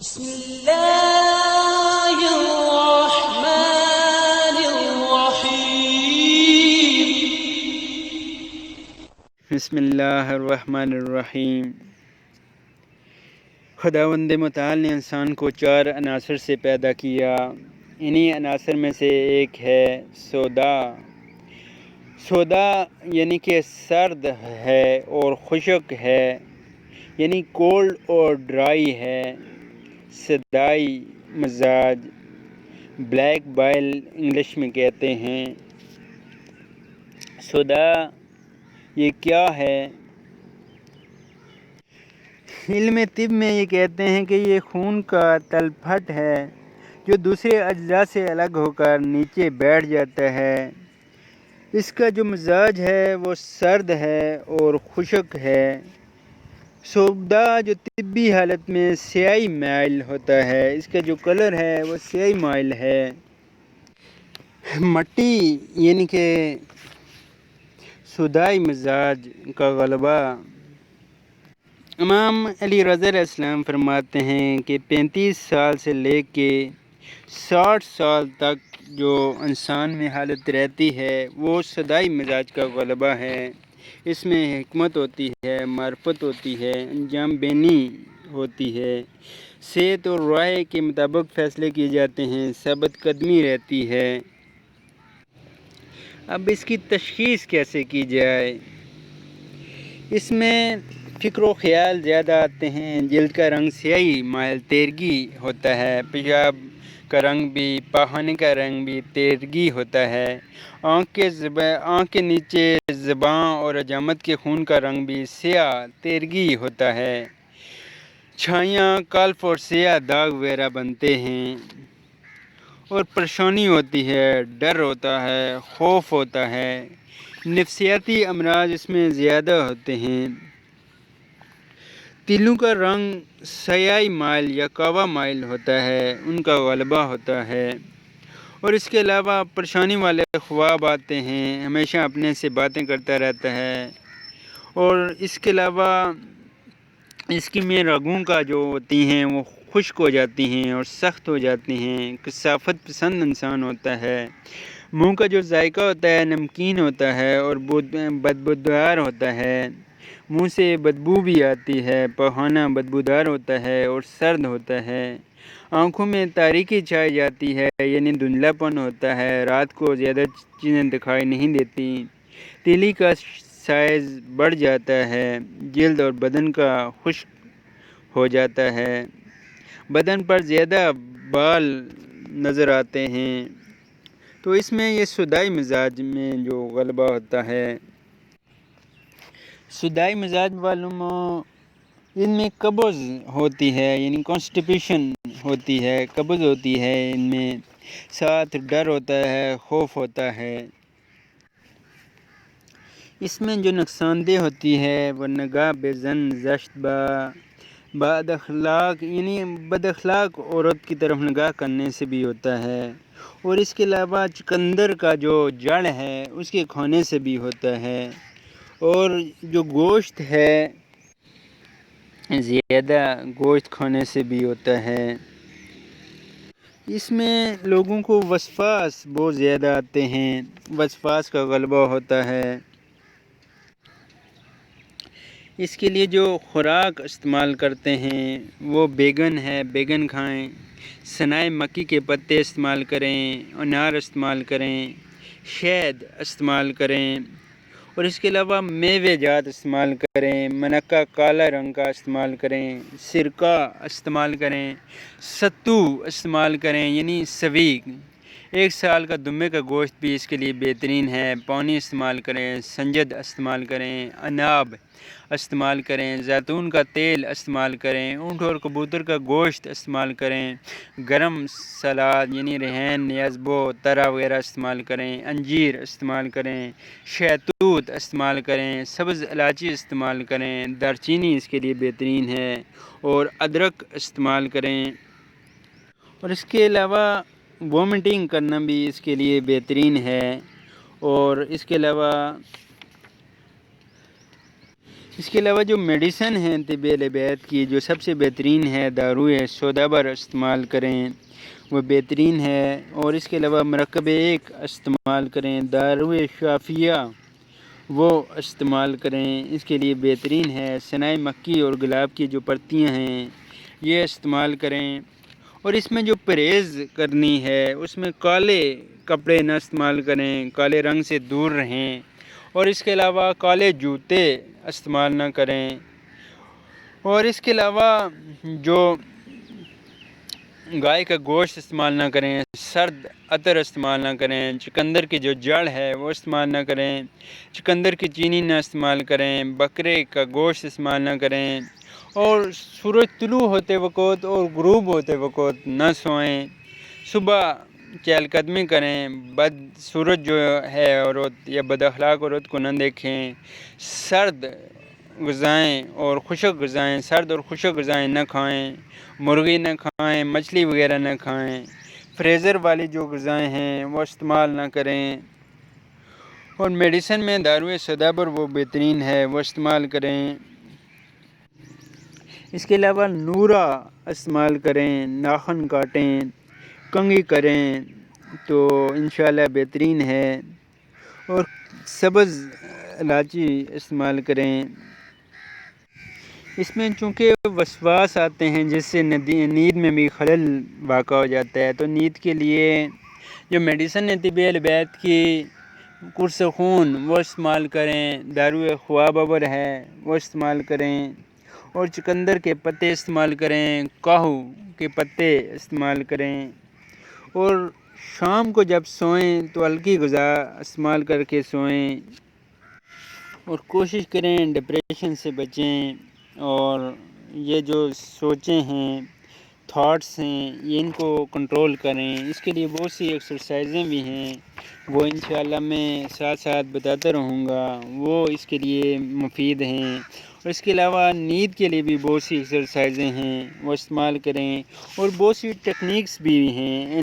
بسم الله الرحمن الرحیم۔ بسم اللہ الرحمن الرحیم۔ خداوند متعال نے انسان کو 4 عناصر سے پیدا کیا۔ انہی عناصر میں سے ایک ہے سودا۔ سودا یعنی کہ سرد ہے اور خشک ہے، یعنی کولڈ اور ڈرائی ہے۔ سدائی مزاج، بلیک بائل انگلش میں کہتے ہیں۔ سودا یہ کیا ہے؟ علم طب میں یہ کہتے ہیں کہ یہ خون کا تل پھٹ ہے جو دوسرے اجزاء سے الگ ہو کر نیچے بیٹھ جاتا ہے۔ اس کا جو مزاج ہے وہ سرد ہے اور خشک ہے۔ سودا جو طبی حالت میں سیاہی مائل ہوتا ہے، اس کا جو کلر ہے وہ سیاہی مائل ہے۔ مٹی یعنی کہ سودائی مزاج کا غلبہ۔ امام علی رضا علیہ السلام فرماتے ہیں کہ 35 سال سے لے کے 60 سال تک جو انسان میں حالت رہتی ہے وہ سودائی مزاج کا غلبہ ہے۔ اس میں حکمت ہوتی ہے، معرفت ہوتی ہے، انجام بینی ہوتی ہے، صحت اور رائے کے مطابق فیصلے کیے جاتے ہیں، ثابت قدمی رہتی ہے۔ اب اس کی تشخیص کیسے کی جائے؟ اس میں فکر و خیال زیادہ آتے ہیں۔ جلد کا رنگ سیاہی مائل تیرگی ہوتا ہے، پیشاب کا رنگ بھی، پاخانے کا رنگ بھی تیرگی ہوتا ہے۔ آنکھ کے نیچے زبان اور حجامت کے خون کا رنگ بھی سیاہ تیرگی ہوتا ہے۔ چھائیاں، کلف اور سیاہ داغ وغیرہ بنتے ہیں اور پریشانی ہوتی ہے، ڈر ہوتا ہے، خوف ہوتا ہے۔ نفسیاتی امراض اس میں زیادہ ہوتے ہیں۔ تلوں کا رنگ سیاہی مائل یا کاوا مائل ہوتا ہے، ان کا غلبہ ہوتا ہے۔ اور اس کے علاوہ پریشانی والے خواب آتے ہیں، ہمیشہ اپنے سے باتیں کرتا رہتا ہے۔ اور اس کے علاوہ اس کی میں رگوں کا جو ہوتی ہیں وہ خشک ہو جاتی ہیں اور سخت ہو جاتی ہیں۔ کثافت پسند انسان ہوتا ہے۔ منہ کا جو ذائقہ ہوتا ہے نمکین ہوتا ہے اور بدبودار ہوتا ہے۔ منہ سے بدبو بھی آتی ہے۔ پخانہ بدبودار ہوتا ہے اور سرد ہوتا ہے۔ آنکھوں میں تاریکی چھائی جاتی ہے، یعنی دھندلا پن ہوتا ہے۔ رات کو زیادہ چیزیں دکھائی نہیں دیتی۔ تیلی کا سائز بڑھ جاتا ہے۔ جلد اور بدن کا خشک ہو جاتا ہے۔ بدن پر زیادہ بال نظر آتے ہیں۔ تو اس میں یہ سودائی مزاج میں جو غلبہ ہوتا ہے۔ سودائی مزاج والوں میں ان میں قبض ہوتی ہے، یعنی کانسٹیپیشن ہوتی ہے، قبض ہوتی ہے ان میں، ساتھ ڈر ہوتا ہے، خوف ہوتا ہے۔ اس میں جو نقصان دہ ہوتی ہے وہ نگاہ بے زن زشت بد اخلاق، یعنی بد اخلاق عورت کی طرف نگاہ کرنے سے بھی ہوتا ہے۔ اور اس کے علاوہ چقندر کا جو جڑ ہے اس کے کھانے سے بھی ہوتا ہے۔ اور جو گوشت ہے زیادہ گوشت کھانے سے بھی ہوتا ہے۔ اس میں لوگوں کو وسواس بہت زیادہ آتے ہیں، وسواس کا غلبہ ہوتا ہے۔ اس کے لیے جو خوراک استعمال کرتے ہیں وہ بیگن ہے، بیگن کھائیں، سنائے مکی کے پتے استعمال کریں، انار استعمال کریں، شہد استعمال کریں۔ اور اس کے علاوہ میوے جات استعمال کریں، منقہ کالا رنگ کا استعمال کریں، سرکہ استعمال کریں، ستو استعمال کریں یعنی سویگ۔ 1 سال کا دمبے کا گوشت بھی اس کے لیے بہترین ہے۔ پانی استعمال کریں، سنجد استعمال کریں، اناب استعمال کریں، زیتون کا تیل استعمال کریں، اونٹ اور کبوتر کا گوشت استعمال کریں، گرم سلاد یعنی ریحان، نیازبو، ترا وغیرہ استعمال کریں، انجیر استعمال کریں، شہتوت استعمال کریں، سبز الائچی استعمال کریں، دارچینی اس کے لیے بہترین ہے، اور ادرک استعمال کریں۔ اور اس کے علاوہ وومٹنگ کرنا بھی اس کے لیے بہترین ہے۔ اور اس کے علاوہ اس کے علاوہ جو میڈیسن ہیں طب اہل بیت کی جو سب سے بہترین ہے داروئے سودابر استعمال کریں، وہ بہترین ہے۔ اور اس کے علاوہ مرکب ایک استعمال کریں، داروئے شافیہ وہ استعمال کریں، اس کے لیے بہترین ہے۔ سنائے مکی اور گلاب کی جو پرتیاں ہیں یہ استعمال کریں۔ اور اس میں جو پرہیز کرنی ہے اس میں کالے کپڑے نہ استعمال کریں، کالے رنگ سے دور رہیں۔ اور اس کے علاوہ کالے جوتے استعمال نہ کریں۔ اور اس کے علاوہ جو گائے کا گوشت استعمال نہ کریں، سرد عطر استعمال نہ کریں، چقندر کی جو جڑ ہے وہ استعمال نہ کریں، چقندر کی چینی نہ استعمال کریں، بکرے کا گوشت استعمال نہ کریں۔ اور سورج طلوع ہوتے وقت اور غروب ہوتے وقت نہ سوئیں۔ صبح چہل قدمی کریں، بد سورج جو ہے عورت یا بد اخلاق عورت کو نہ دیکھیں۔ سرد غذائیں اور خشک غذائیں، سرد اور خشک غذائیں نہ کھائیں، مرغی نہ کھائیں، مچھلی وغیرہ نہ کھائیں۔ فریزر والی جو غذائیں ہیں وہ استعمال نہ کریں۔ اور میڈیسن میں داروئے سودابر وہ بہترین ہے، وہ استعمال کریں۔ اس کے علاوہ نورا استعمال کریں، ناخن کاٹیں، کنگھی کریں تو انشاءاللہ بہترین ہے۔ اور سبز الائچی استعمال کریں۔ اس میں چونکہ وسواس آتے ہیں جس سے نیند میں بھی خلل واقع ہو جاتا ہے، تو نیند کے لیے جو میڈیسن ہے طب اہل بیت کی قرص خون وہ استعمال کریں، داروئے خوابور ہے وہ استعمال کریں۔ اور چقندر کے پتے استعمال کریں، کاہو کے پتے استعمال کریں۔ اور شام کو جب سوئیں تو ہلکی غذا استعمال کر کے سوئیں۔ اور کوشش کریں ڈپریشن سے بچیں۔ اور یہ جو سوچیں ہیں، تھاٹس ہیں، یہ ان کو کنٹرول کریں۔ اس کے لیے بہت سی ایکسرسائزیں بھی ہیں، وہ انشاءاللہ میں ساتھ ساتھ بتاتا رہوں گا، وہ اس کے لیے مفید ہیں۔ اور اس کے علاوہ نیند کے لیے بھی بہت سی ایکسرسائزیں ہیں، وہ استعمال کریں۔ اور بہت سی ٹیکنیکس بھی ہیں۔